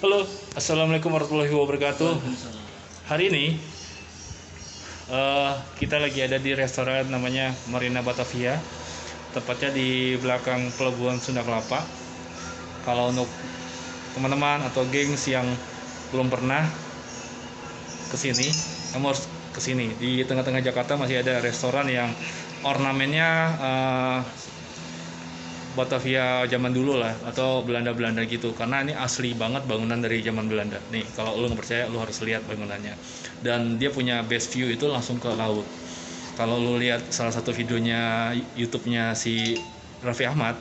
Halo, assalamualaikum warahmatullahi wabarakatuh. Hari ini kita lagi ada di restoran namanya Marina Batavia, tepatnya di belakang Pelabuhan Sunda Kelapa. Kalau untuk teman-teman atau gengs yang belum pernah kesini, kamu harus kesini. Di tengah-tengah Jakarta masih ada restoran yang ornamennya Batavia zaman dulu lah, atau Belanda-Belanda gitu, karena ini asli banget bangunan dari zaman Belanda. Nih, kalau lu nggak percaya, lu harus lihat bangunannya. Dan dia punya best view itu langsung ke laut. Kalau lu lihat salah satu videonya YouTube-nya si Raffi Ahmad,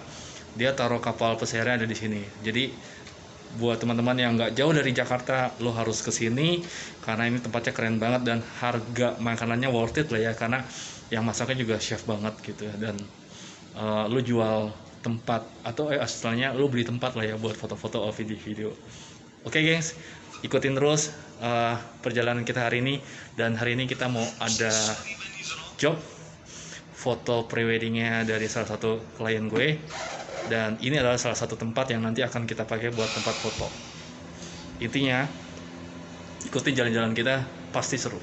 dia taruh kapal pesiarnya ada di sini. Jadi buat teman-teman yang nggak jauh dari Jakarta, lu harus ke sini karena ini tempatnya keren banget dan harga makanannya worth it lah ya, karena yang masaknya juga chef banget gitu. Dan lu jual tempat atau asalnya lu beli tempat lah ya buat foto-foto atau video-video. Oke gengs, ikutin terus perjalanan kita hari ini. Dan hari ini kita mau ada job foto preweddingnya dari salah satu klien gue, dan ini adalah salah satu tempat yang nanti akan kita pakai buat tempat foto. Intinya ikutin jalan-jalan kita, pasti seru.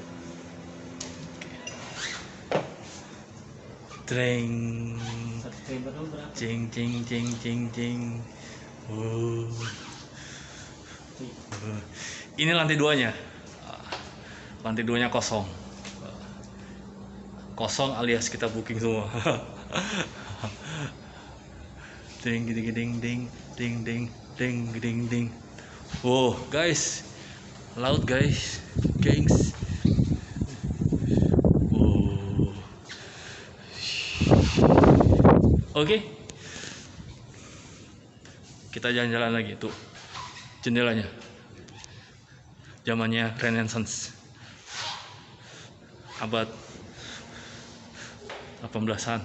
Dreng, cing cing cing cing cing. Ini lantai duanya. Lantai duanya kosong. Kosong alias kita booking semua. Ding ding ding ding ding ding ding ding ding. Wow, guys. Laut guys. Gengs. Oke, kita jalan-jalan lagi tuh jendelanya, zamannya Renaissance, abad 18-an.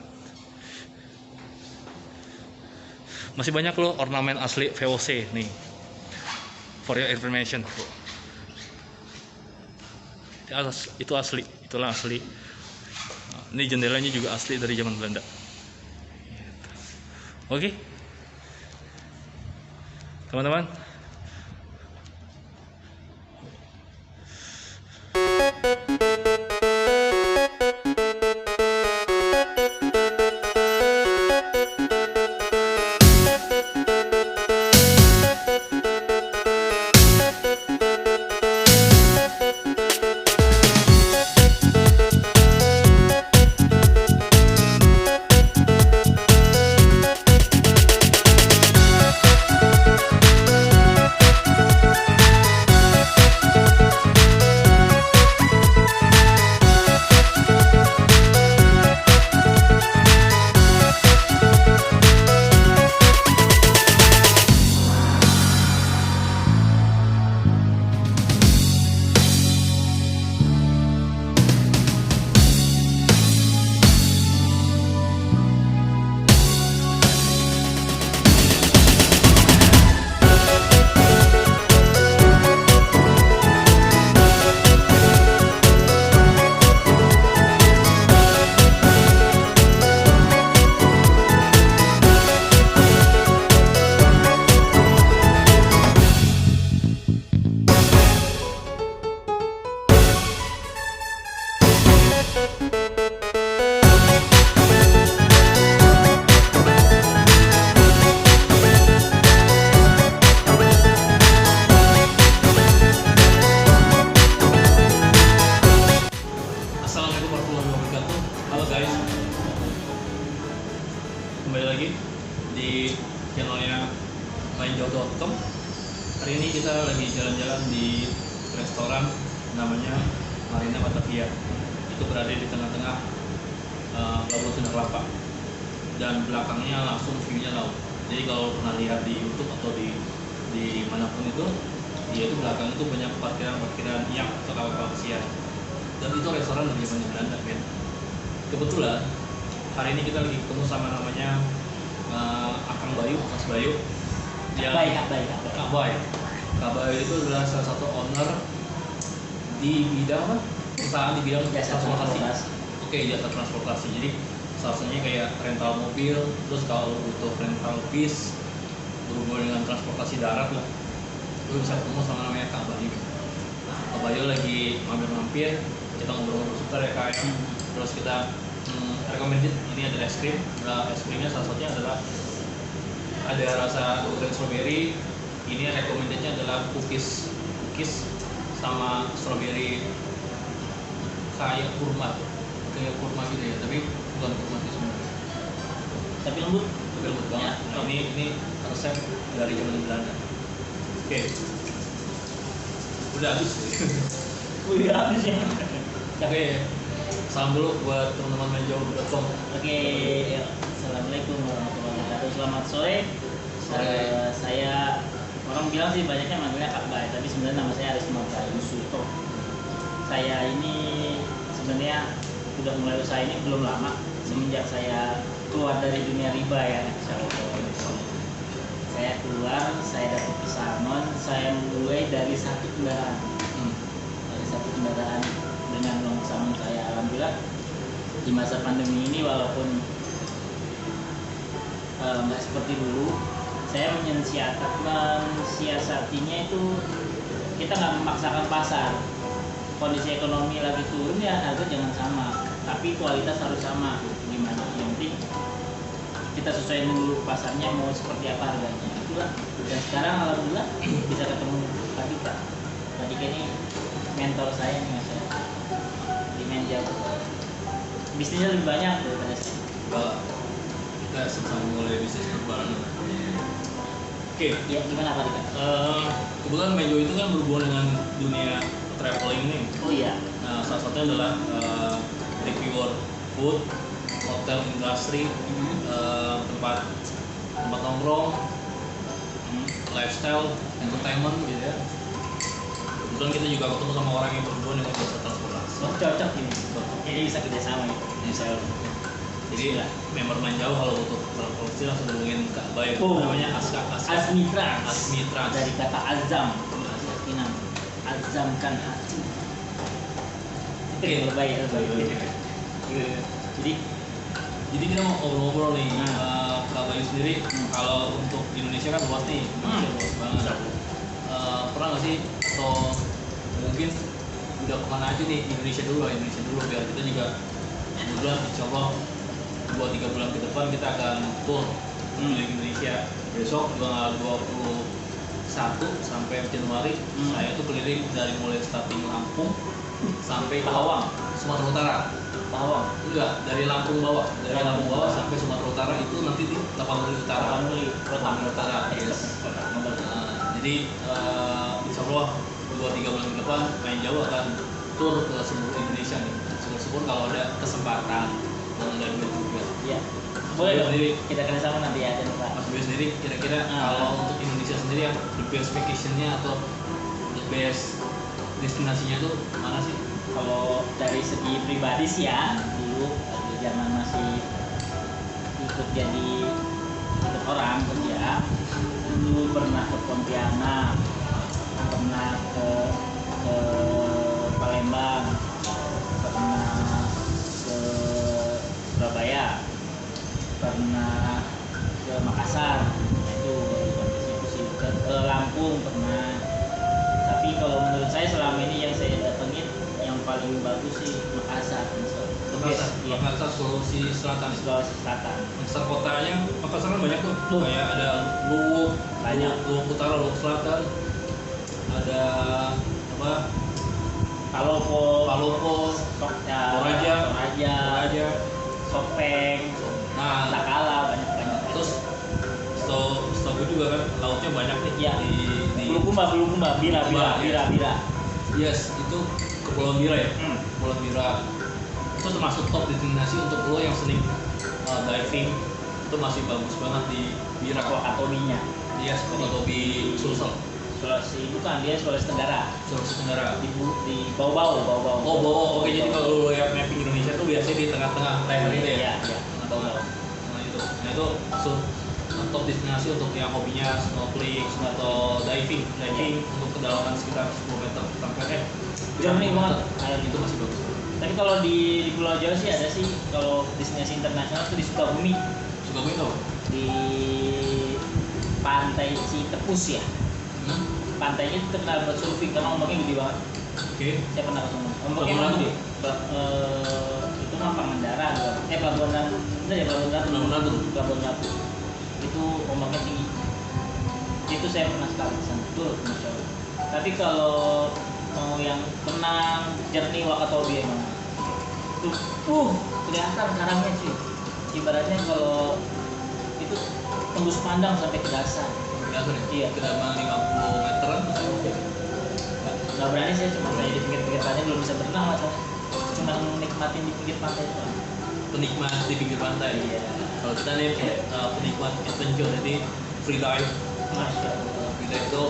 Masih banyak loh ornamen asli VOC nih, for your information. Itu asli, itulah asli. Ini jendelanya juga asli dari zaman Belanda. Oke, teman-teman. Kembali lagi di channelnya lainjauh.com. Hari ini kita lagi jalan-jalan di restoran namanya Marina Batavia. Itu berada di tengah-tengah Pelabuhan Sunda Kelapa, dan belakangnya langsung view-nya laut. Jadi kalau pernah lihat di YouTube atau di manapun itu, dia itu belakang itu banyak parkiran yang atau kapal pesiar. Dan itu restoran dari zaman Belanda, kan. Kebetulan hari ini kita lagi ketemu sama namanya Akang Bayu, Mas Bayu. Kak Bayu itu adalah salah satu owner di bidang apa? Perusahaan di bidang jasa transportasi. Oke, jasa transportasi. Jadi salah satunya kayak rental mobil, terus kalau butuh rental bis berhubungan dengan transportasi darat lah, gue bisa ketemu sama namanya Kak Bayu. Nah, Kak Bayu lagi mampir-mampir, kita ngobrol-ngobrol sebentar ya Kak. Terus kita recommended ini ada es krim. Nah, es krimnya salah satunya adalah ada rasa durian strawberry. Ini recommendednya adalah cookies sama strawberry kayak kurma gitu ya, tapi bukan kurma sih sebenarnya. Tapi lembut Banget. Nah, ini resep dari zaman Belanda. Oke. Udah habis. Udah habis ya. Oke. Salam dulu buat teman-teman menjauh.com. Oke, assalamualaikum warahmatullahi wabarakatuh. Selamat sore. Saya orang bilang sih banyaknya manggilnya Kak Bay, tapi sebenarnya nama saya Aris Mata Yusuto. Saya ini sebenarnya udah mulai usaha ini belum lama, semenjak saya keluar dari dunia riba ya. Saya keluar, saya dapat pesanan, saya mulai dari satu kendaraan. Dari satu kendaraan dengan longsang saya. Alhamdulillah di masa pandemi ini walaupun nggak seperti dulu, saya mensiasatinya itu kita nggak memaksakan pasar. Kondisi ekonomi lagi turun ya harga jangan sama, tapi kualitas harus sama. Gimana? Yang penting kita sesuaiin dulu pasarnya mau seperti apa harganya. Itulah. Dan sekarang alhamdulillah bisa ketemu Kak Dika. Kak Dika ini mentor saya nih Mas. Di Menjauh. Bisnisnya lebih banyak daripada saya. Kita sama mulai bisnis berbarengan. Oke. Ya gimana Kak Dika? Kebetulan Menjauh itu kan berhubungan dengan dunia traveling nih. Oh iya. Nah, salah satunya adalah reviewer food, hotel industry, tempat nongkrong, lifestyle, entertainment gitu ya. Kebetulan kita juga ketemu sama orang yang berhubungan dengan jasa transportasi. Oh cocok ini. Jadi bisa kerjasama gitu. Bisa. Jadi member Menjauh kalau butuh transportasi langsung hubungin Kak Bay. Namanya Asmitra. Dari kata azam. Keyakinan. Azamkan hati. Oke, baik. Jadi kita mau ngobrol-ngobrol nih. Kak Bayu sendiri kalau untuk di Indonesia kan luas nih, luas banget. Pernah nggak sih atau mungkin udah kemana aja nih Indonesia dulu biar kita juga kebetulan insya Allah 2-3 bulan ke depan kita akan tour keliling Indonesia. Besok tanggal 21 sampai Januari saya tuh keliling dari mulai starting Lampung sampai Pahawang, Sumatera Utara. Pahawang. Enggak, dari Lampung bawah sampai Sumatera Utara itu nanti di Tapanuli Utara. Tapanuli Utara. Yes. Jadi insya Allah 2-3 bulan ke depan Menjauh akan tur ke seluruh Indonesia nih. Syukur-syukur kalau ada kesempatan dan ada duit juga. Iya. Boleh dong. Kita kerjasama nanti ya, jangan lupa. Mas Bayu sendiri kira-kira kalau untuk Indonesia sendiri yang the best vacation-nya atau the best destinasinya tuh mana sih? Kalau dari segi pribadi sih ya, dulu di zaman masih ikut orang kerja, dulu pernah ke Pontianak, pernah ke Palembang, pernah ke Surabaya, pernah ke Makassar, itu ke Lampung pernah. Tapi kalau menurut saya selama ini yang saya datengin yang paling bagus sih Makassar. Makassar Sulawesi Selatan. Makassar kotanya, Makassar kan banyak tuh. Kayak ada Luwuk, Luwuk Utara, Luwuk Selatan. Ada apa? Palopo, Toraja, Sopeng, Takala banyak. Terus setahu gue juga kan lautnya banyak nih ya. Di Bulukumba, Bira. Yes, itu Kepulauan Bira ya. Kepulauan Bira itu termasuk top destinasi untuk lo yang sering diving. Itu masih bagus banget di Bira. Wakatobinya. Iya, Wakatobi Sulsel. Sulawesi bukan, dia Sulawesi Tenggara. Di Bau-Bau. Oh, Bau. Oke, jadi kalau lo yang mapping Indonesia tuh biasanya di tengah-tengah leher itu ya. Iya. Bau-Bau. Nah itu masuk top destinasi untuk yang hobinya snorkeling atau diving untuk kedalaman sekitar 10 meter sampai jernih banget. Itu masih bagus. Tapi kalau di Pulau Jawa sih ada sih, kalau destinasi internasional itu di Sukabumi. Sukabumi tuh di pantai Citepus ya. pantainya itu terkenal buat surfing karena ombaknya gede banget. Oke. Saya pernah ketemu. Ombaknya Pelabuhan emang Ratu? gede. Itu mah Pangandaran, Pelabuhan Ratu. Bener ya Pelabuhan Ratu. Pelabuhan Ratu. Pelabuhan Ratu. Itu ombaknya tinggi. Itu saya pernah sekali ke sana. Tuh, masya Allah. Tapi kalau mau yang tenang, jernih Wakatobi emang. Tuh, kelihatan karangnya sih. Ibaratnya kalau itu tembus pandang sampai ke dasar. Dasar ya? Iya. Kedalaman 50 meteran atau Gak berani saya cuma saya di pinggir-pinggir pantai belum bisa berenang masalah. Cuma nikmatin di pinggir pantai itu. penikmat di pinggir pantai. Iya. Kalau kita nih penikmat adventure, jadi free dive. Masya Allah. Free dive itu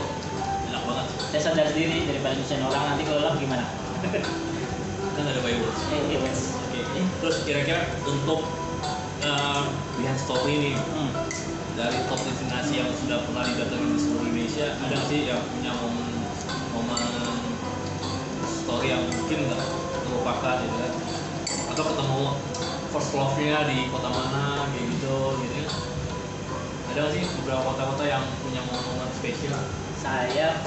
enak banget. Saya sadar diri daripada nyusahin orang nanti kalau lagi gimana? Kan ada Bibles. Wes. Oke. Terus kira-kira untuk lihat story ini dari top destinasi yang sudah pernah didatangi di seluruh Indonesia, ada nggak sih yang punya momen story yang mungkin nggak terlupakan gitu kan? Atau ketemu first love-nya di kota mana kayak gitu ya? Ada nggak sih beberapa kota-kota yang punya momen spesial? Saya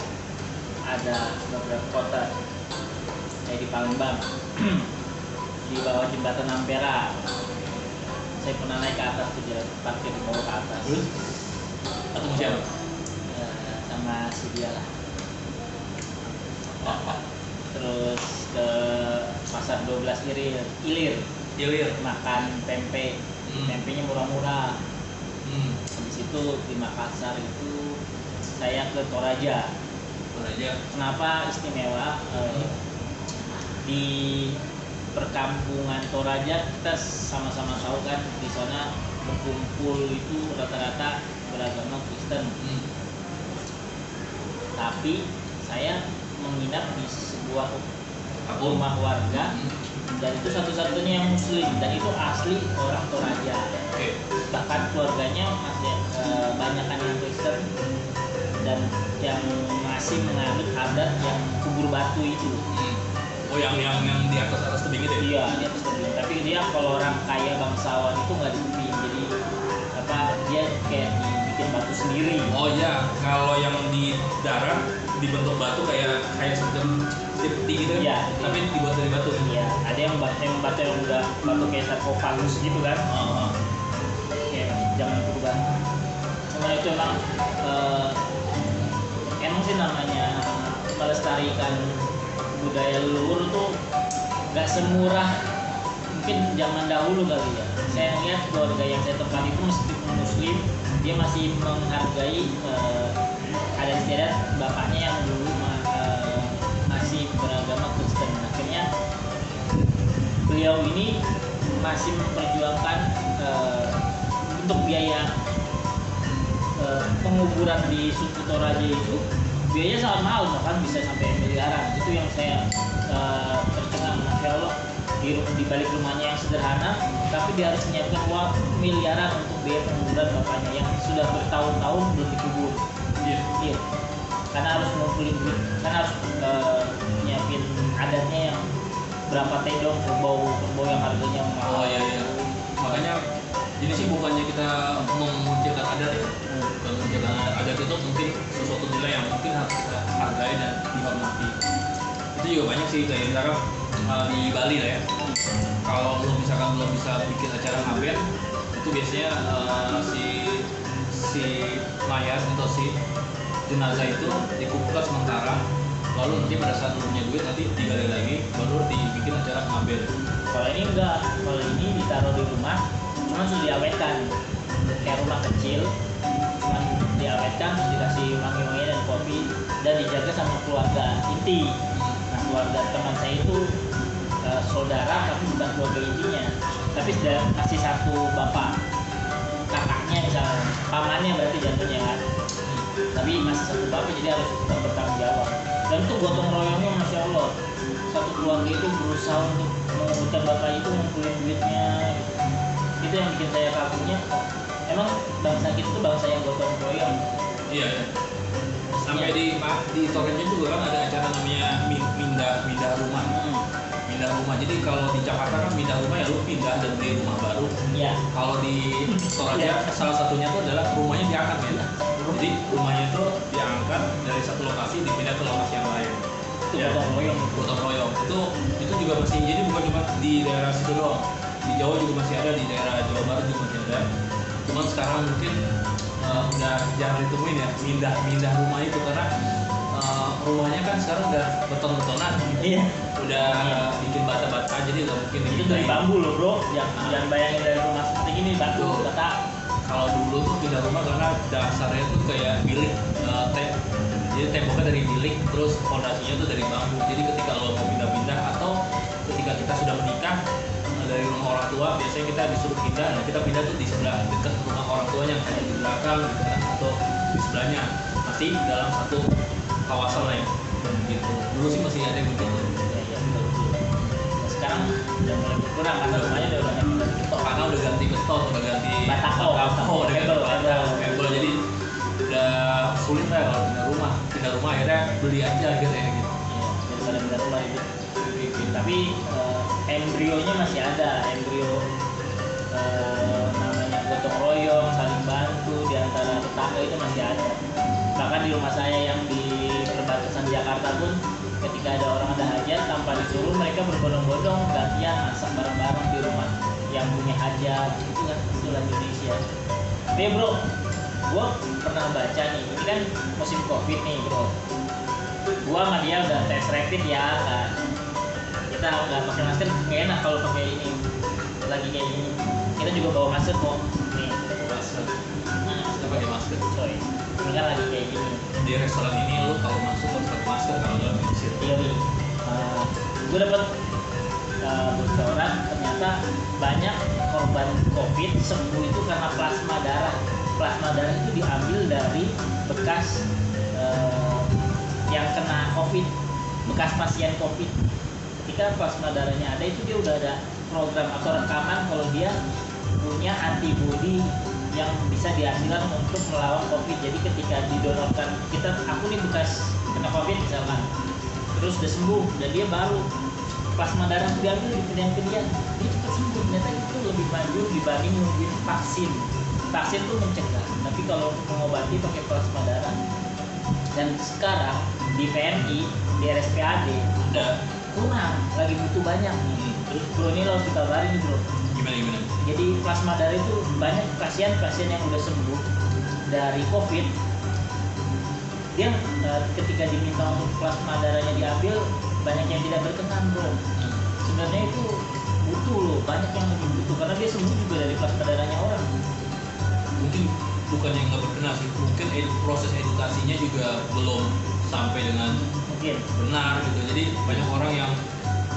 ada beberapa kota. Saya di Palembang. Di bawah jembatan Ampera. Saya pernah naik ke atas tuh jalan parkir di bawah ke atas. Terus ketemu siapa? Sama si dia lah. Terus ke pasar 12 Ilir Ilir. makan pempek. Pempeknya murah-murah. Habis itu di Makassar itu saya ke Toraja. Kenapa istimewa? Di perkampungan Toraja kita sama-sama tahu kan di sana berkumpul itu rata-rata beragama Kristen. Tapi saya menginap di sebuah rumah warga dan itu satu-satunya yang muslim dan itu asli orang Toraja. Bahkan keluarganya masih banyakan yang Kristen dan yang masih menganut adat yang kubur batu itu. Oh yang di atas tebing itu ya? Iya di atas tebing. Tapi dia kalau orang kaya bangsawan itu nggak di tebing, jadi apa dia kayak dibikin batu sendiri. Oh iya, kalau yang di darat dibentuk batu kayak semacam peti gitu kan? Iya. Tapi dibuat dari batu. Iya, ada yang batu yang udah batu kayak sarkofagus gitu kan? Kayak zaman purba. Cuma itu emang sih namanya melestarikan budaya leluhur tuh gak semurah mungkin zaman dahulu kali ya. Saya lihat keluarga yang saya tempati itu meskipun muslim dia masih menghargai adat istiadat bapaknya yang dulu masih beragama Kristen. Akhirnya beliau ini masih memperjuangkan untuk biaya penguburan di suku Toraja itu biayanya sangat mahal, bahkan bisa sampai miliaran. Itu yang saya tercengang, masya Allah, di balik rumahnya yang sederhana tapi dia harus menyiapkan uang miliaran untuk biaya penguburan bapaknya yang sudah bertahun-tahun belum dikubur. Iya. Karena harus ngumpulin duit, karena harus nyiapin adatnya yang berapa tedong kerbau yang harganya mahal. Oh iya. Makanya ini sih bukannya kita memunculkan adat ya. Bukan memunculkan adat itu mungkin sesuatu nilai yang mungkin harus kita hargai dan dihormati. Itu juga banyak sih kayak misalkan di Bali lah ya. Kalau belum bisa bikin acara ngaben, itu biasanya si mayat atau si jenazah itu dikumpulkan sementara, lalu nanti pada saat punya duit nanti digali lagi baru dibikin acara ngaben. Kalau ini enggak, kalau ini ditaruh di rumah cuma sudah diawetkan kayak rumah kecil, cuma diawetkan terus dikasih wangi-wangi dan kopi dan dijaga sama keluarga inti. Nah keluarga teman saya itu saudara tapi bukan keluarga intinya, tapi sudah masih satu bapak, kakaknya misalnya, pamannya berarti jatuhnya kan, tapi masih satu bapak jadi harus tetap bertanggung jawab. Dan itu gotong royongnya masya Allah, satu keluarga itu berusaha untuk menguburkan bapak itu, ngumpulin duitnya. Itu yang bikin saya kagumnya, emang bangsa kita itu bangsa yang gotong royong. Iya. Sampai di Toraja juga kan ada acara namanya mindah rumah. Pindah rumah. Jadi kalau di Jakarta kan pindah rumah ya lu pindah dan beli rumah baru. Iya. Kalau di Toraja salah satunya itu adalah rumahnya diangkat ya. Jadi rumahnya itu diangkat misalkan dari satu lokasi dipindah ke lokasi yang lain. Itu gotong royong. Gotong royong itu juga masih, jadi bukan cuma di daerah situ doang, di Jawa juga masih ada, di daerah Jawa Barat juga masih ada. Cuman sekarang mungkin udah jarang ditemuin ya mindah rumah itu, karena rumahnya kan sekarang udah beton-betonan, Iya. udah bikin bata-bata, jadi nggak mungkin Itu dipindahin. dari bambu loh bro, jangan bayangin dari rumah seperti gini batu Betul. bata. Kalau dulu tuh pindah rumah karena dasarnya tuh kayak bilik, jadi temboknya dari bilik, terus fondasinya tuh dari bambu. Jadi ketika lo mau pindah-pindah atau ketika kita sudah menikah dari rumah orang tua, biasanya kita disuruh pindah. Nah kita pindah tuh di sebelah dekat rumah orang tuanya, kayak di belakang gitu kan, atau di sebelahnya, masih dalam satu kawasan lah ya. Gitu. Dulu sih masih ada yang begitu. Iya betul. Nah, sekarang udah mulai berkurang karena rumahnya udah banyak yang beton. Karena udah ganti beton, udah ganti Batako, udah ganti kabel. kabel, jadi udah sulit lah kalau pindah rumah akhirnya beli aja gitu ya gitu. Iya, daripada pindah rumah itu. Tapi embrionya masih ada, embrio namanya gotong royong, saling bantu di antara tetangga itu masih ada. Bahkan di rumah saya yang di perbatasan Jakarta pun, ketika ada orang ada hajat tanpa disuruh, mereka berbondong-bondong gantian masak bareng-bareng di rumah yang punya hajat. Itu kan itulah Indonesia. Tapi bro, gua pernah baca nih, ini kan musim COVID nih bro. Gua sama dia udah tes rapid ya kan. Kita nggak pakai masker, nggak enak kalau pakai ini lagi kayak gini. Kita juga bawa masker kok. Nih, Masker, nah, kita pakai masker. coy. Ini kan lagi kayak gini. Di restoran ini lo kalau masuk harus pakai masker, kalau nggak diusir. Iya nih. Gue dapet bocoran ternyata banyak korban COVID sembuh itu karena plasma darah. Plasma darah itu diambil dari bekas yang kena COVID, bekas pasien COVID. Ketika plasma darahnya ada itu dia udah ada program atau rekaman kalau dia punya antibodi yang bisa dihasilkan untuk melawan COVID. Jadi ketika didonorkan, aku nih bekas kena COVID misalkan, terus udah sembuh dan dia baru plasma darah diambil dipindahin ke dia cepat sembuh. Ternyata itu lebih maju dibanding nungguin vaksin. Vaksin tuh mencegah, tapi kalau mengobati pakai plasma darah. Dan sekarang di PMI, di RSPAD Ada kurang, lagi butuh banyak. Terus bro ini lo kita kabarin nih bro. gimana? Jadi plasma darah itu banyak pasien-pasien yang udah sembuh dari COVID. Dia ketika diminta untuk plasma darahnya diambil, banyak yang tidak berkenan bro. Sebenarnya itu butuh loh, banyak yang lebih butuh karena dia sembuh juga dari plasma darahnya orang. Mungkin bukan yang nggak berkenan sih, mungkin proses edukasinya juga belum sampai dengan Mungkin. benar gitu. Jadi banyak orang yang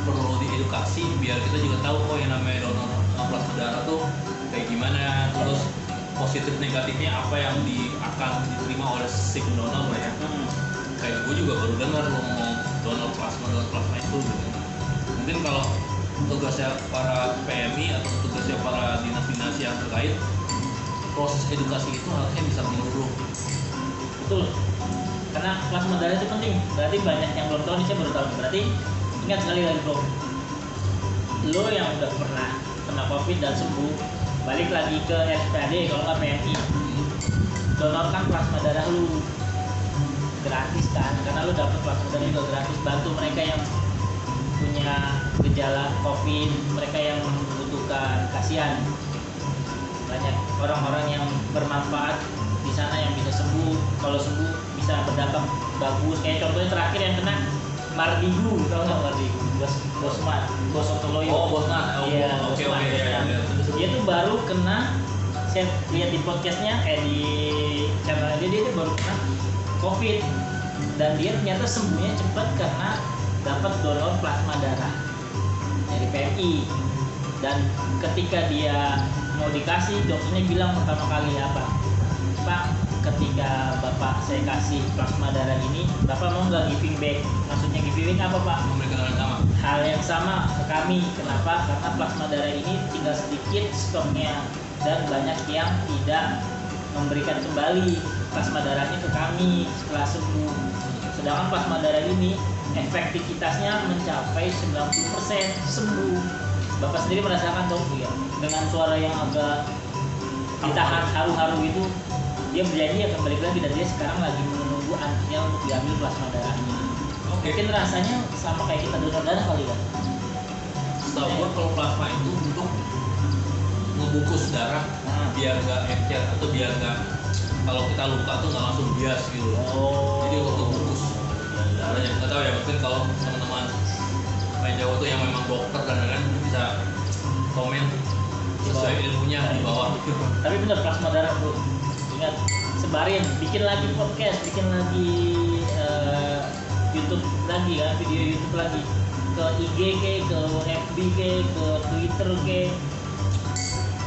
perlu diedukasi biar kita juga tahu yang namanya donor plasma darah tuh kayak gimana, terus positif negatifnya apa yang akan diterima oleh si pendonor lah ya. Kayak gue juga baru dengar lo ngomong donor plasma itu gitu. Mungkin kalau tugasnya para PMI atau tugasnya para dinas-dinas yang terkait, proses edukasi itu harusnya bisa menyeluruh. Betul. Karena plasma darah itu penting. Berarti banyak yang belum tahu nih, saya baru tahu. Berarti ingat sekali lagi bro, lo yang udah pernah kena COVID dan sembuh, balik lagi ke RSPAD kalau nggak PMI, donorkan plasma darah lu gratis kan, karena lu dapet plasma darah juga gratis. Bantu mereka yang punya gejala COVID, mereka yang membutuhkan. Kasihan banyak orang-orang yang bermanfaat di sana yang bisa sembuh. Kalau sembuh bisa berdampak bagus. Kayak contohnya terakhir yang kena Mardigu, tau nggak Mardigu? Bosman, Bosotoloyo. Oh, Bosman. Iya, Oke, Bosman. iya. Dia tuh baru kena, saya lihat di podcastnya, di channel dia baru kena COVID dan dia ternyata sembuhnya cepat karena dapat donor plasma darah dari PMI. Dan ketika dia mau dikasih, dokternya bilang pertama kali apa? Pak, ketika Bapak saya kasih plasma darah ini, Bapak mau nggak giving back? Maksudnya giving back apa Pak? Memberikan hal yang sama. Hal yang sama ke kami. Kenapa? Karena plasma darah ini tinggal sedikit stoknya dan banyak yang tidak memberikan kembali plasma darahnya ke kami setelah sembuh. Sedangkan plasma darah ini efektivitasnya mencapai 90% sembuh. Bapak sendiri merasakan dong ya, dengan suara yang agak ditahan haru-haru itu, dia berjanji akan balik lagi dan dia sekarang lagi menunggu antrian untuk diambil plasma darahnya. Oke. Mungkin rasanya sama kayak kita donor darah kali ya. Setahu gua kalau plasma itu untuk ngebungkus darah Nah. biar nggak encer atau biar nggak, kalau kita luka tuh nggak langsung bias gitu. Oh. Jadi untuk ngebungkus darahnya. Nggak tahu ya, mungkin kalau teman-teman main Jawa tuh yang memang dokter dan lain-lain mungkin bisa komen sesuai ilmunya di bawah. Tapi bener plasma darah bro. Ingat, sebarin, bikin lagi podcast, bikin lagi YouTube lagi kan, video YouTube lagi ke IG ke FB ke Twitter ke.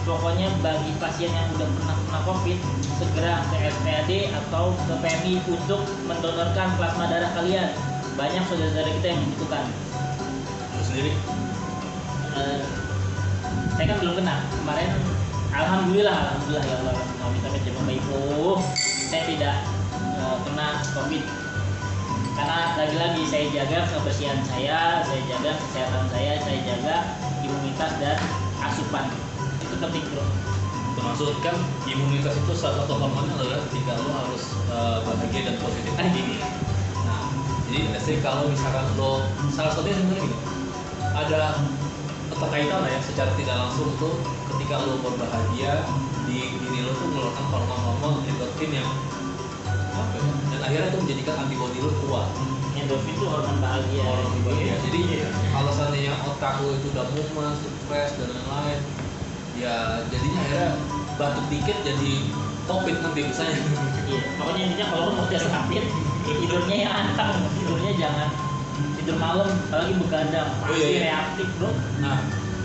Pokoknya bagi pasien yang udah pernah kena COVID, segera ke RSPAD atau ke PMI untuk mendonorkan plasma darah kalian. Banyak saudara-saudara kita yang membutuhkan. Lu sendiri? Saya kan belum kena kemarin. Alhamdulillah ya Allah, minta coba ibu saya tidak kena COVID karena lagi-lagi saya jaga kebersihan saya jaga kesehatan saya jaga imunitas dan asupan. Itu penting bro. Termasuk kan imunitas itu salah satu hormonnya adalah ketika lo harus bahagia dan positif tinggi. Nah, jadi let's say kalau misalkan lo salah satunya sebenarnya gini, ada keterkaitan lah ya secara tidak langsung tuh ketika lo berbahagia di diri lo tuh mengeluarkan hormon-hormon endorfin yang apa ya, dan akhirnya itu menjadikan antibodi lo kuat. Endorfin itu hormon bahagia. Hormon bahagia. Jadi kalau seandainya otak lo itu udah mumet, stres dan lain-lain, ya jadinya akhirnya batuk dikit jadi COVID nanti misalnya. Iya, pokoknya intinya kalau lo mau tes rapid, tidurnya yang antang, tidurnya jangan tidur malam, apalagi begadang, pasti iya. reaktif bro. Nah,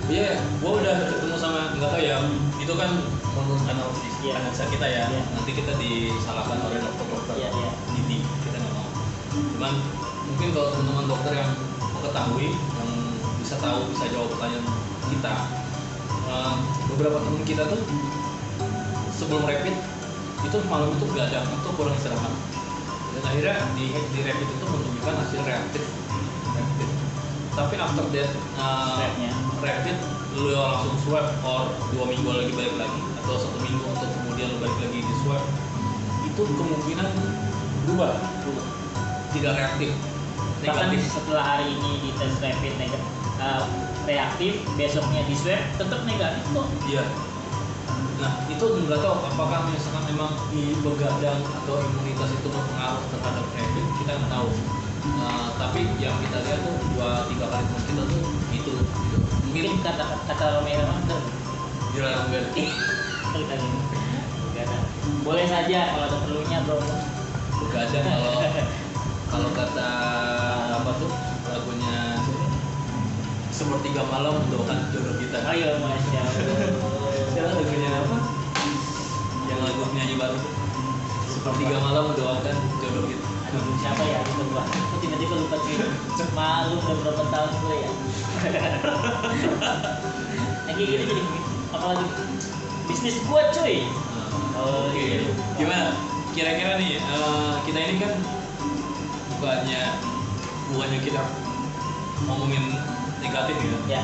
iya, gua udah ketemu sama, nggak tahu ya, itu kan menurut analisis Iya. analisa kita ya. Iya. Nanti kita disalahkan oleh dokter-dokter Iya, iya. didik, kita nggak mau. Cuman mungkin kalau teman-teman dokter yang mengetahui, yang bisa tahu, bisa jawab pertanyaan kita, beberapa teman kita tuh sebelum rapid itu malam itu begadang atau kurang istirahat, dan akhirnya di rapid itu menunjukkan hasil reaktif. Tapi after that Swabnya. rapid lu langsung swab or 2 minggu lagi balik lagi atau 1 minggu untuk kemudian lu balik lagi di swab, itu kemungkinan berubah, tidak reaktif, Bahkan negatif. setelah hari ini di tes rapid reaktif, besoknya di swab tetap negatif kok. Iya. Nah itu nggak tahu apakah misalkan memang di begadang atau imunitas itu berpengaruh terhadap rapid, kita nggak tahu. Tapi yang kita lihat tuh 2-3 kali teman kita tuh itu gitu. Mungkin kata Romero benar. Dilarang begadang. Begadang. Boleh saja kalau ada perlunya bro. Begadang kalau kata apa tuh lagunya Sepertiga Malam mendoakan jodoh kita. Ayo masya Allah. Sekarang lagunya apa? Yang lagu penyanyi baru Sepertiga Malam mendoakan jodoh kita. Aduh, siapa ya? Lupa gua. Aku tiba-tiba lupa cuy. Malu udah berapa tahun gue ya. Lagi gini jadi apalagi bisnis gua cuy. Oh, Oke. iya. Gimana? Kira-kira nih kita ini kan bukannya kita ngomongin negatif ya. Ya.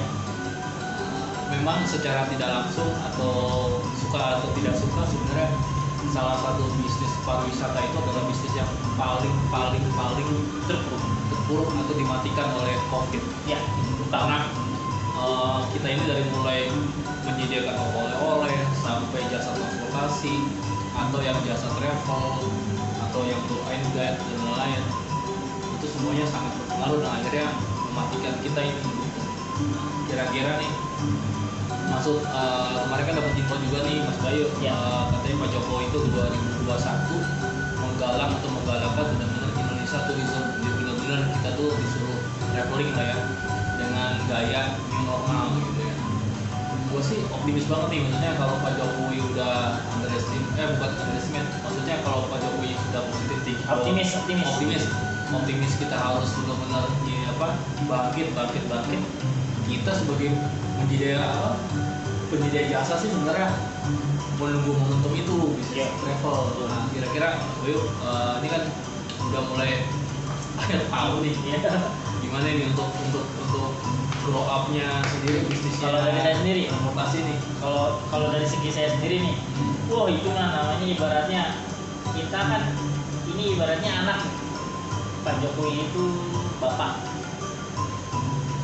Memang secara tidak langsung atau suka atau tidak suka sebenarnya salah satu bisnis pariwisata itu adalah bisnis yang paling terpuruk atau dimatikan oleh COVID. Ya. Karena kita ini dari mulai menyediakan oleh-oleh sampai jasa transportasi atau yang jasa travel atau yang tour and guide dan lain-lain, itu semuanya sangat berpengaruh dan akhirnya mematikan kita ini. Kira-kira nih masuk kemarin kan dapat info juga nih Mas Bayu, Ya. katanya Pak Jokowi itu 2021 menggalang atau menggalakkan benar-benar Indonesia tourism, jadi benar-benar kita tuh disuruh traveling lah ya dengan gaya new normal gitu ya. Gue sih optimis banget nih, maksudnya kalau Pak Jokowi udah bukan underestimate, maksudnya kalau Pak Jokowi sudah positif tinggi, optimis kita harus benar-benar bangkit. Kita sebagai penyedia jasa sih sebenarnya menunggu momentum itu bisa travel. Nah kira-kira ini kan udah mulai akhir tahun nih ya. Gimana nih untuk grow up-nya sendiri, bisnisnya Kalau dari saya sendiri, transportasi nih. Kalau dari segi saya sendiri nih, wah itu mah namanya ibaratnya kita kan ini ibaratnya anak Pak Jokowi itu bapak.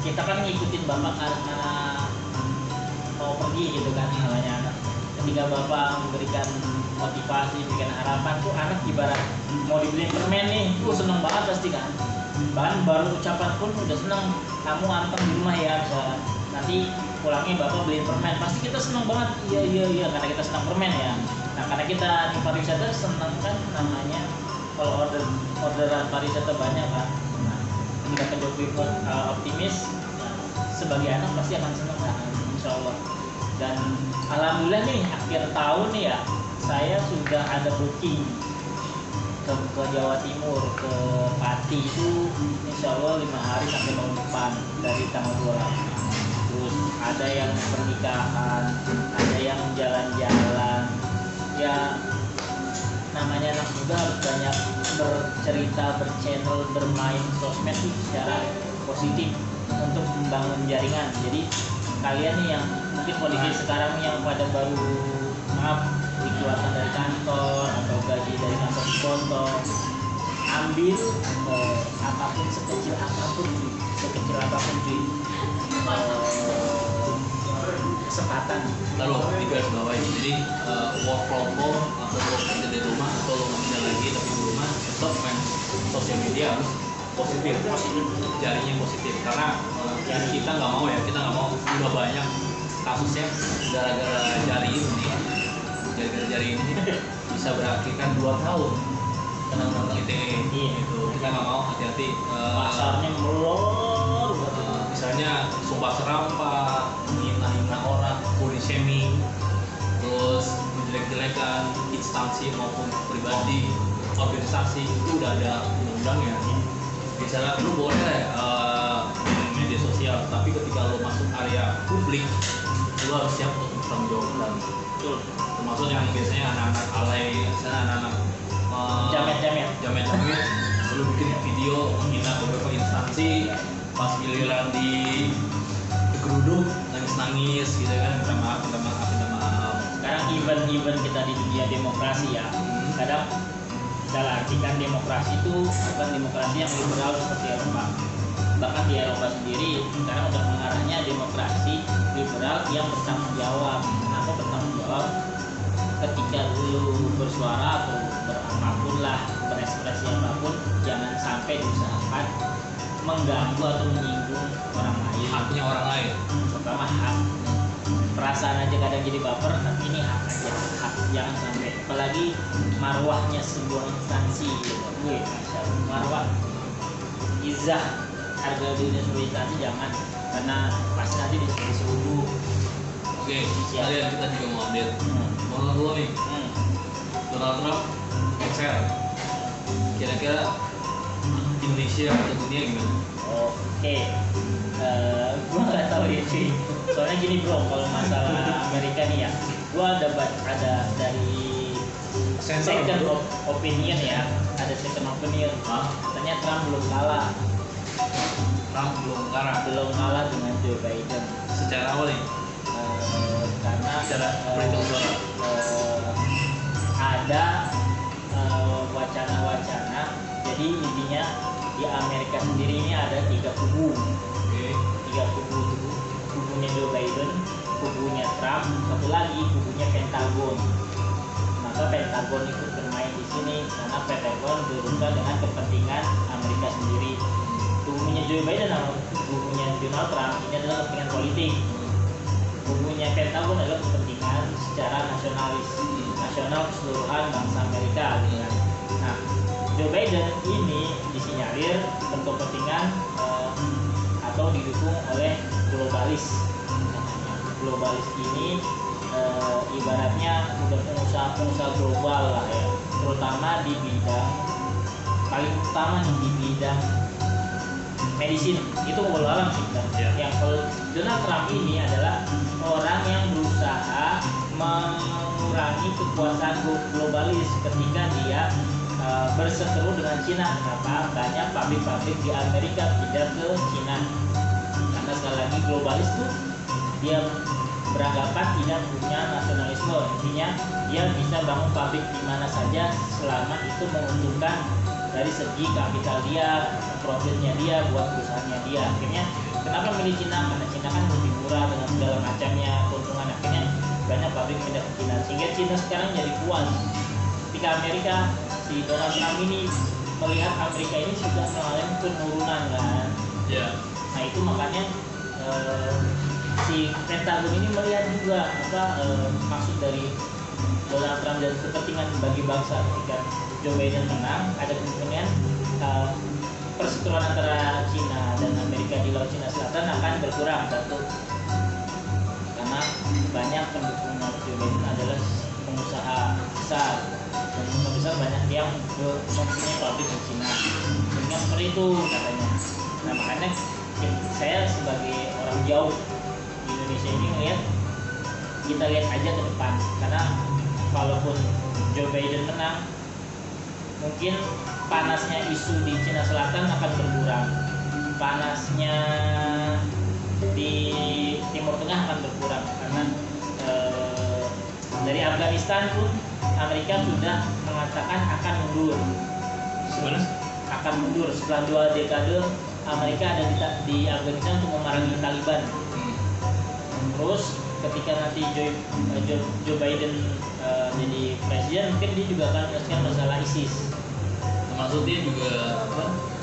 Kita kan ngikutin bapak karena mau pergi gitu kan, namanya anak. Ketika bapak memberikan motivasi, memberikan harapan tuh anak ibarat mau dibeliin permen nih, seneng banget pasti kan. Bahkan baru ucapan pun udah seneng, kamu anteng di rumah ya, misalnya nanti pulangnya bapak beliin permen, pasti kita seneng banget. Iya karena kita senang permen ya. Nah karena kita di pariwisata seneng kan, namanya kalau orderan pariwisata banyak kan. Nah ketika Pak Jokowi optimis, sebagai anak pasti akan seneng kan, insya Allah. Dan alhamdulillah nih akhir tahun nih ya, saya sudah ada booking ke Jawa Timur, ke Pati itu insya Allah 5 hari sampai tahun depan dari tanggal 28. Terus ada yang pernikahan, ada yang jalan-jalan. Ya namanya anak muda harus banyak bercerita, berchannel, bermain sosmed itu secara positif untuk membangun jaringan. Jadi kalian nih yang mungkin kondisi sekarang yang pada baru dikeluarkan dari kantor atau gaji dari kantor dipotong, ambil apapun sekecil apapun cuy, kesempatan. Lalu ini garis bawahi, jadi work from home atau lo kerja di rumah atau lo nggak kerja lagi tapi di rumah, tetap main sosial media harus positif, jaringnya positif, karena kita nggak mau udah banyak kasusnya gara-gara jari ini bisa berakhirkan 2 tahun kena undang-undang ITE. Itu kita nggak mau, hati-hati. Pasarnya melor. Misalnya sumpah serapah, menghina orang, body shaming, terus menjelek-jelekan instansi maupun pribadi, organisasi, itu udah ada undang-undangnya. Misalnya lu boleh media sosial, tapi ketika lu masuk area publik, lu harus siap untuk bertanggung jawab. Betul. Termasuk yang biasanya anak-anak alay, misalnya anak-anak jamet, lu bikin video menghina beberapa instansi, pas giliran di geruduk nangis gitu kan, minta maaf. Sekarang event kita di dunia demokrasi ya, kadang dalam artikan demokrasi itu bukan demokrasi yang liberal seperti Eropa. Bahkan di Eropa sendiri sekarang udah mengarahnya demokrasi liberal yang bertanggung jawab. Kenapa bertanggung jawab? Ketika lu bersuara atau berapapun lah, berekspresi apapun, jangan sampai diusahakan mengganggu atau menyinggung orang lain. Haknya orang lain. Pertama hak. Perasaan aja kadang jadi baper, tapi ini hak aja, hak, jangan sampai. Apalagi marwahnya sebuah instansi gitu. Marwah izah harga dirinya sebuah instansi jangan, karena pasti nanti bisa disuruh. Oke, kalian kita juga mau update. Menurut lo nih, Donald Trump cancel. Kira-kira Indonesia atau dunia gimana? Oke, gue nggak tahu ya sih. Soalnya gini bro, kalau masalah Amerika nih ya, gue ada dari second opinion ya, ada second opinion. Katanya Trump belum kalah dengan Joe Biden. Secara apa nih? Karena Secara perhitungan suara. ada wacana-wacana. Jadi intinya di Amerika sendiri ini ada 3 kubu. Tiga kubunya Joe Biden, kubunya Trump, satu lagi kubunya Pentagon. Maka Pentagon ikut bermain di sini karena Pentagon berurusan dengan kepentingan Amerika sendiri. Kubunya Joe Biden sama kubunya Donald Trump ini adalah kepentingan politik. Kubunya Pentagon adalah kepentingan secara nasional keseluruhan bangsa Amerika gitu kan. Nah, Joe Biden ini disinyalir berkepentingan atau didukung oleh globalis. Globalis ini ibaratnya udah pengusaha global lah ya, terutama di bidang paling utama nih di bidang medicine, itu ngobrol alam sih kan. Yang kalau Donald Trump ini adalah orang yang berusaha mengurangi kekuasaan globalis ketika dia berseteru dengan Cina. Kenapa? Banyak pabrik-pabrik di Amerika pindah ke Cina. Karena sekali lagi globalis tuh dia beranggapan tidak punya nasionalisme. Intinya dia bisa bangun pabrik di mana saja selama itu menguntungkan dari segi kapital dia, profitnya dia, buat perusahaannya dia. Akhirnya kenapa milih Cina? Karena Cina kan lebih murah dengan segala macamnya keuntungan. Akhirnya banyak pabrik pindah ke Cina, sehingga Cina sekarang jadi puas. Ketika Amerika, si Donald Trump ini melihat Amerika ini sudah mengalami penurunan kan. Ya. Nah itu makanya si Pentagon ini melihat juga maksud dari Donald Trump dan kepentingan bagi bangsa. Ketika Joe Biden menang, ada kemungkinan perseteruan antara Cina dan Amerika di Laut Cina Selatan akan berkurang. Satu, karena banyak pendukung Joe Biden adalah pengusaha besar, dan pengusaha besar banyak yang mempunyai pabrik di Cina. Dengan seperti itu katanya. Nah makanya saya sebagai orang jauh di Indonesia ini ngelihat, kita lihat aja ke depan, karena walaupun Joe Biden menang, mungkin panasnya isu di Cina Selatan akan berkurang, panasnya di Timur Tengah akan berkurang, karena dari Afghanistan pun Amerika sudah mengatakan akan mundur. Akan mundur setelah 2 dekade Amerika ada di Afghanistan untuk memerangi Taliban. Terus ketika nanti Joe Biden jadi presiden, mungkin dia juga akan menyelesaikan masalah ISIS. Termasuk dia juga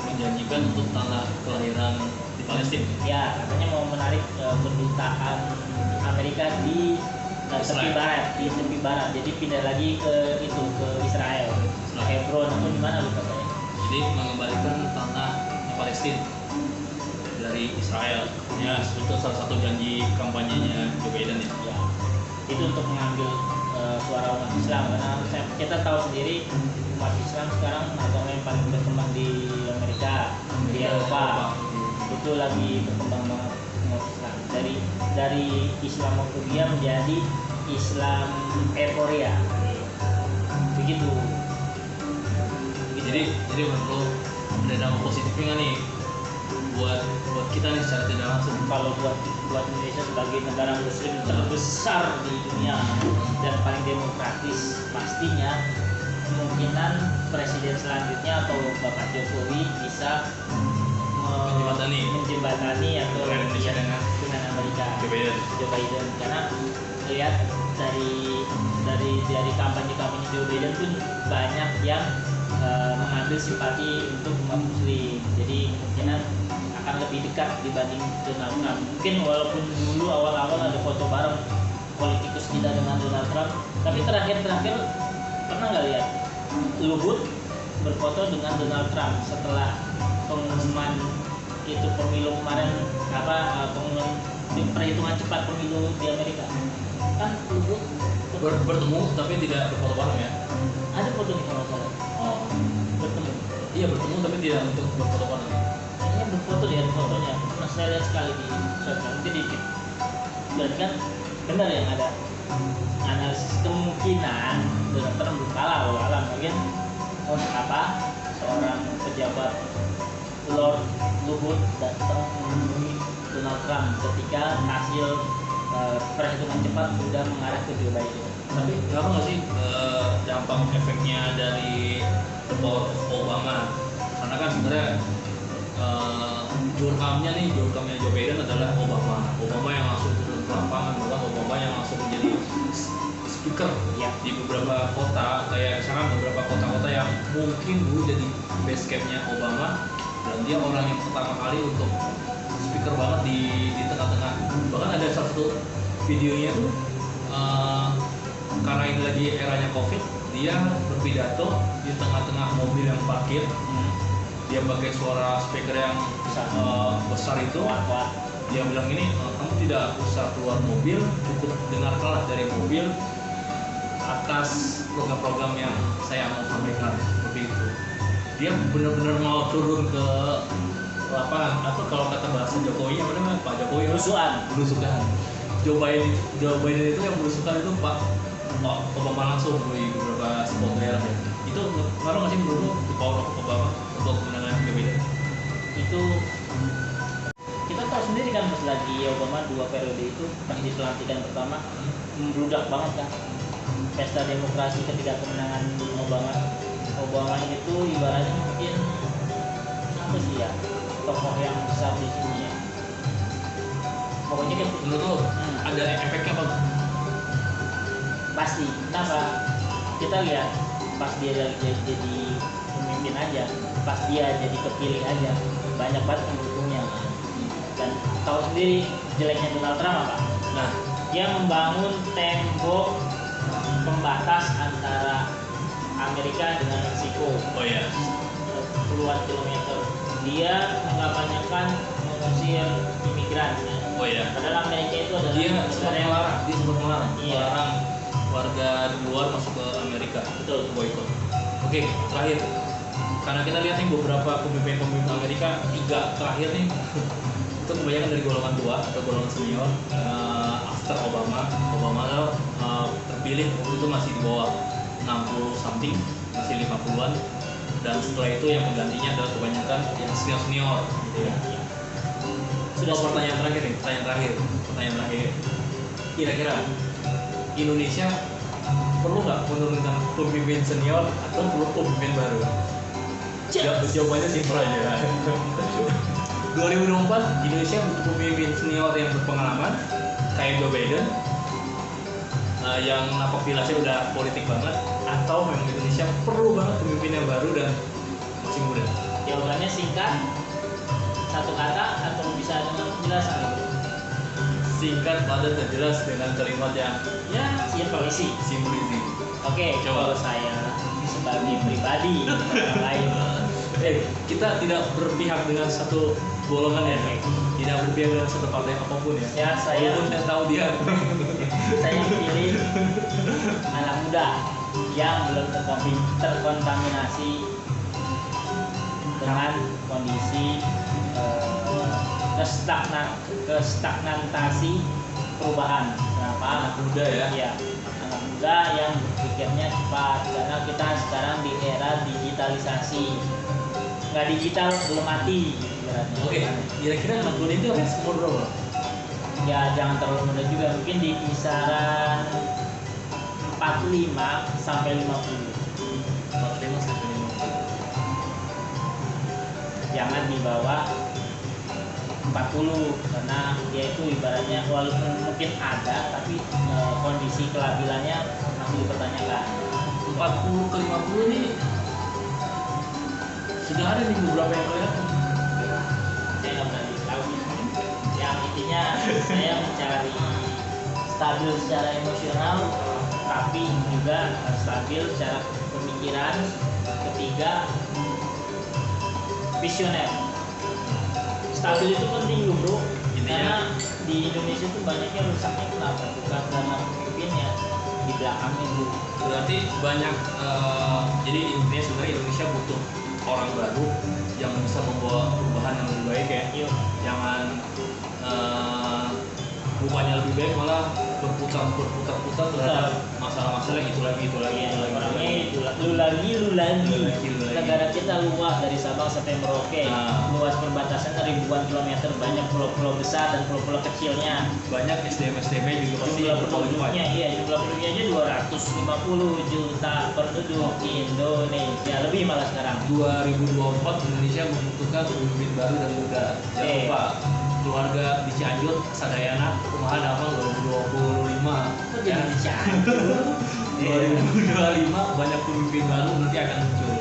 menjanjikan untuk tanah kelahiran di Palestina. Ya, katanya mau menarik kedutaan Amerika di tepi barat, jadi pindah lagi ke Israel, Hebron atau di mana lu katanya. Jadi mengembalikan tanah Palestina dari Israel. Ya, itu salah satu janji kampanyenya Joe Biden ya. Ya, itu untuk mengambil suara umat Islam, karena kita tahu sendiri umat Islam sekarang agama yang paling berkembang di Amerika, di Eropa. Itu lagi berkembang banget umat Islam. Dari Islamophobia menjadi Islam euforia. Begitu. Jadi menurut lo ada dampak positifnya nggak nih buat kita nih secara tidak langsung? Kalau buat Indonesia sebagai negara muslim terbesar di dunia dan paling demokratis, pastinya kemungkinan presiden selanjutnya atau Bapak Jokowi bisa menjembatani atau Indonesia dengan Amerika, Joe Biden. Karena lihat dari kampanye Joe Biden pun banyak yang mengambil simpati untuk umat muslim, jadi kemungkinan akan lebih dekat dibanding Donald Trump. Mungkin walaupun dulu awal-awal ada foto bareng politikus kita dengan Donald Trump, tapi terakhir pernah nggak lihat Luhut berfoto dengan Donald Trump setelah pengumuman itu pemilu kemarin, pengumuman perhitungan cepat pemilu di Amerika, kan Luhut bertemu tapi tidak berfoto bareng ya? Ada fotonya kalau salah. Oh, Bertemu. iya bertemu tapi tidak untuk berfoto bareng. Kayaknya berfoto ya, fotonya pernah saya lihat sekali di sosial media dikit. Berarti kan benar yang ada analisis kemungkinan Donald Trump belum kalah alam mungkin seorang pejabat Lord Luhut datang menemui Donald Trump ketika hasil perhitungan cepat sudah mengarah ke Joe Biden. Tapi kenapa nggak sih dampak efeknya dari report Obama? Karena kan sebenarnya jurkamnya Joe Biden adalah Obama yang langsung turun ke lapangan, bahkan Obama yang langsung menjadi speaker ya di beberapa kota, kayak misalkan beberapa kota-kota yang mungkin dulu jadi base campnya Obama, dan dia orang yang pertama kali untuk speaker banget di tengah-tengah. Bahkan ada satu videonya tuh karena ini lagi eranya COVID, dia berpidato di tengah-tengah mobil yang parkir. Dia pakai suara speaker yang besar itu. Dia bilang ini, kamu tidak usah keluar mobil, cukup dengarkanlah dari mobil atas program-program yang saya mau sampaikan, seperti itu. Dia benar-benar mau turun ke lapangan, atau kalau kata bahasa Jokowi apa namanya, Pak Jokowi belusukan. Joe Biden itu yang belusukan itu Pak Obama langsung di beberapa spot daerah ya. Itu ngaruh nggak sih menurut di power of Obama untuk kemenangan Joe Biden? Itu kita tahu sendiri kan Mas lagi Obama 2 periode itu pas di pelantikan pertama membludak banget kan pesta demokrasi ketika kemenangan Obama itu ibaratnya mungkin apa sih ya tokoh yang besar di sini ya pokoknya kan Menurut lo ada efeknya apa? pasti kenapa kita lihat pas dia lagi jadi pemimpin aja pas dia jadi kepilih aja banyak banget pendukungnya dan tahu sendiri jeleknya Donald Trump apa Nah, dia membangun tembok pembatas antara Amerika dengan Meksiko oh ya, puluhan kilometer dia mengapanyakan mengusir imigran oh ya. padahal Amerika itu adalah Dia sempat negara yang melarang, Iya. melarang warga di luar masuk ke Amerika. betul Boykot. Oke, terakhir. Karena kita lihat nih beberapa pemimpin Amerika 3 terakhir nih itu kebanyakan dari golongan tua atau golongan senior. After Obama terpilih waktu itu masih di bawah 60 something, masih 50-an. Dan setelah itu yang penggantinya adalah kebanyakan yang senior gitu ya. Sudah pertanyaan terakhir. Kira-kira Indonesia perlu nggak menurunkan pemimpin senior atau perlu pemimpin baru? Jawabannya simpel aja. 2024 Indonesia butuh pemimpin senior yang berpengalaman kayak Joe Biden yang napak tilasnya udah politik banget, atau memang Indonesia perlu banget pemimpin yang baru dan masih muda? jawabannya singkat satu kata atau bisa dengan penjelasan gitu. Singkat, padat, dan jelas dengan kalimat yang Ya simpel isi. simplicity. Oke, Coba. kalau saya sebagai pribadi orang lain Kita tidak berpihak dengan satu golongan ya, tidak berpihak dengan satu partai apapun ya. ya saya Walaupun saya tahu dia. saya pilih anak muda yang belum terkontaminasi dengan kondisi kestagnantasi perubahan. Kenapa? Anak muda ya. Iya, anak muda yang berpikirnya cepat karena kita sekarang di era digitalisasi. Nggak digital belum mati. ibaratnya. Oke, kira-kira anak muda itu harus umur berapa? Ya jangan terlalu muda juga, mungkin di kisaran 45 sampai 50. 45 sampai 50. Jangan di bawah 40 karena dia itu ibaratnya walaupun mungkin ada tapi kondisi kelabilannya masih dipertanyakan. 40 ke 50 ini sudah ada nih beberapa yang kelihatan. Saya nggak berani tahu. Yang intinya saya mencari stabil secara emosional tapi juga stabil secara pemikiran. Ketiga, visioner. Stabil itu penting loh bro. Karena di Indonesia itu banyaknya rusaknya kenapa? Bukan karena pemimpinnya, di belakangnya dulu. Berarti banyak jadi intinya sebenarnya Indonesia butuh orang baru yang bisa membawa perubahan yang lebih baik ya. Yuk. Jangan bukannya lebih baik malah berputar terhadap masalah-masalah itu lagi. Orangnya itu lu lagi. Negara kita luas dari Sabang sampai Merauke. Nah. Luas perbatasan ribuan kilometer, banyak pulau-pulau besar dan pulau-pulau kecilnya. Banyak SDM juga pasti Jumlah berkualitas. penduduknya, jumlah penduduknya aja 250 juta penduduk Indonesia, lebih malah sekarang. 2024 Indonesia membutuhkan pemimpin baru dan muda. Jangan lupa keluarga di Cianjur, Sadayana, Kumaha Damang 2025. Kok jadi Cianjur? 2025 banyak pemimpin baru nanti akan muncul.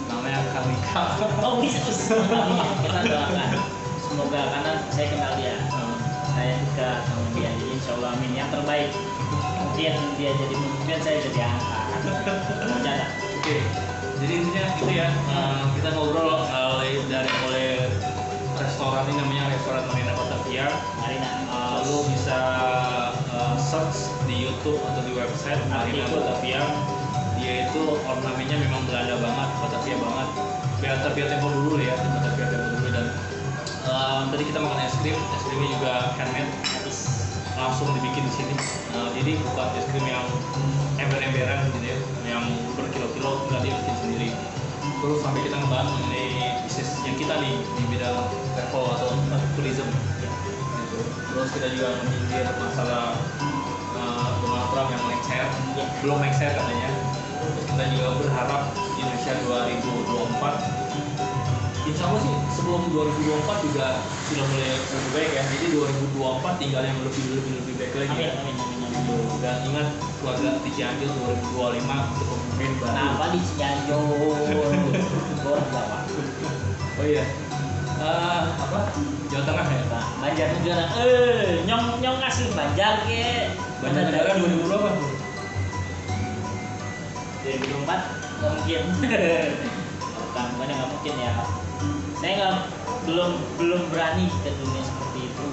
Namanya Kang Rika. Oh bisa. Kita doakan. Semoga karena saya kenal dia. Saya suka sama dia, jadi insya Allah amin yang terbaik. Mungkin dia jadi pemimpin, saya jadi angkat. Bercanda. Oke, jadi intinya itu ya, kita ngobrol mulai restoran ini namanya restoran Marina Batavia. Marina. Lo bisa search di YouTube atau di website Marina Batavia. Dia itu ornamennya memang Belanda banget, Batavia banget. Batavia Tempo dulu ya, Batavia Tempo dulu. Dan tadi kita makan es krimnya juga handmade, langsung dibikin di sini. Jadi bukan es krim yang ember-emberan gitu ya, yang berkilo-kilo, nggak dia bikin sendiri. Terus sampai kita ngebahas mengenai bisnis yang kita nih di bidang travel atau tourism gitu. Terus kita juga menyindir masalah Donald Trump yang lengser, belum lengser katanya. Terus kita juga berharap Indonesia 2024 Insya Allah sih sebelum 2024 juga sudah mulai lebih baik ya. Jadi 2024 tinggal yang lebih baik lagi. Amin, Ya. amin, amin, amin. Gitu. Dan ingat keluarga di Cianjur 2025 untuk pemimpin baru. Kenapa di Cianjur? Bor Jawa. Oh iya. Apa? Jawa Tengah ya. Nah, Banjarnegara. Nyong ngasih Banjar ke. Banjarnegara 2000 berapa? 2024 nggak mungkin. Bukan nggak mungkin ya. Saya belum berani ke dunia seperti itu.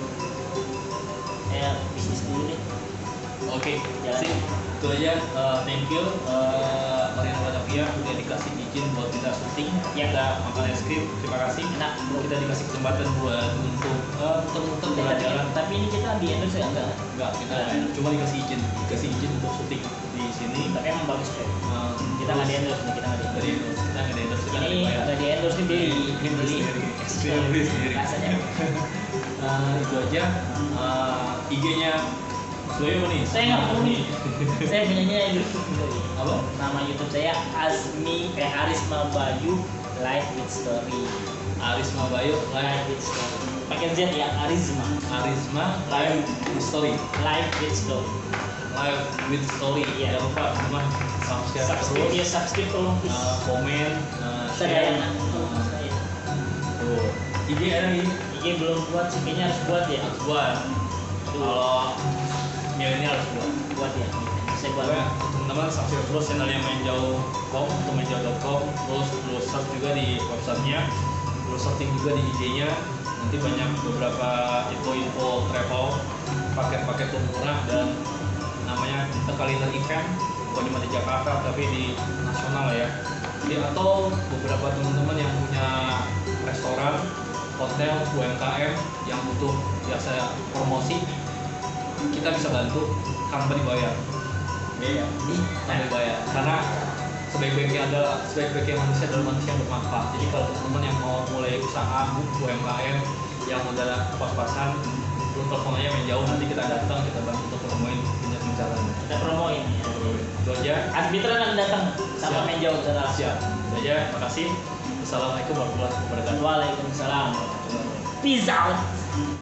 Saya bisnis dulu deh. Oke, Jalan. sip. Itu aja. Thank you Mariana Batavia udah dikasih izin buat kita syuting. Ya. Kita makan es krim. Terima kasih. Enak. Kita dikasih kesempatan buat untuk muter-muter jalan-jalan. Tapi ini kita di endorse ya enggak? Enggak, kita cuma dikasih izin untuk syuting di sini. Tapi emang bagus kok. Kita nggak di endorse nih, kita nggak di Dari endorse. kita nggak ada endorse, kita Ini nggak ada di endorse nih beli. beli sendiri. Rasanya. Itu aja. IG-nya Soyo nih. Saya nggak mau nih. Saya punyanya YouTube. Apa? Nama YouTube saya Arisma Bayu Life with Story. Arisma Bayu Life with Story. Pakai Z ya, Arisma. Arisma Live Story. Life with Story. Live with Story. Iya. Jangan lupa semua subscribe Subscribe ya, terus, subscribe tolong please. komen, Saya share. saya. Tuh. IG ada nih. IG belum buat sih, kayaknya harus buat ya. Harus buat. Kalau milenial harus buat. Buat ya. Saya buat. Pokoknya teman-teman subscribe terus channelnya mainjauh.com atau mainjauh.com, terus search juga di websitenya, terus searching juga di IG-nya. Nanti banyak beberapa info-info travel, paket-paket murah dan namanya kalender event, bukan cuma di Jakarta tapi di nasional ya. Jadi atau beberapa teman-teman yang punya restoran, hotel, UMKM yang butuh jasa promosi, kita bisa bantu tanpa dibayar. Iya. Tanpa dibayar. Karena sebaik-baiknya manusia adalah manusia yang bermanfaat. Jadi kalau teman-teman yang mau mulai usaha UMKM yang udah pas-pasan, lu telepon aja main jauh, nanti kita datang, kita bantu untuk promoin minyak jalan. Kita promoin ya. Itu aja. Arbitra kan datang sama Siap. main jauh sana. Siap. Itu aja. Makasih. Assalamualaikum warahmatullahi wabarakatuh. Waalaikumsalam. Peace out.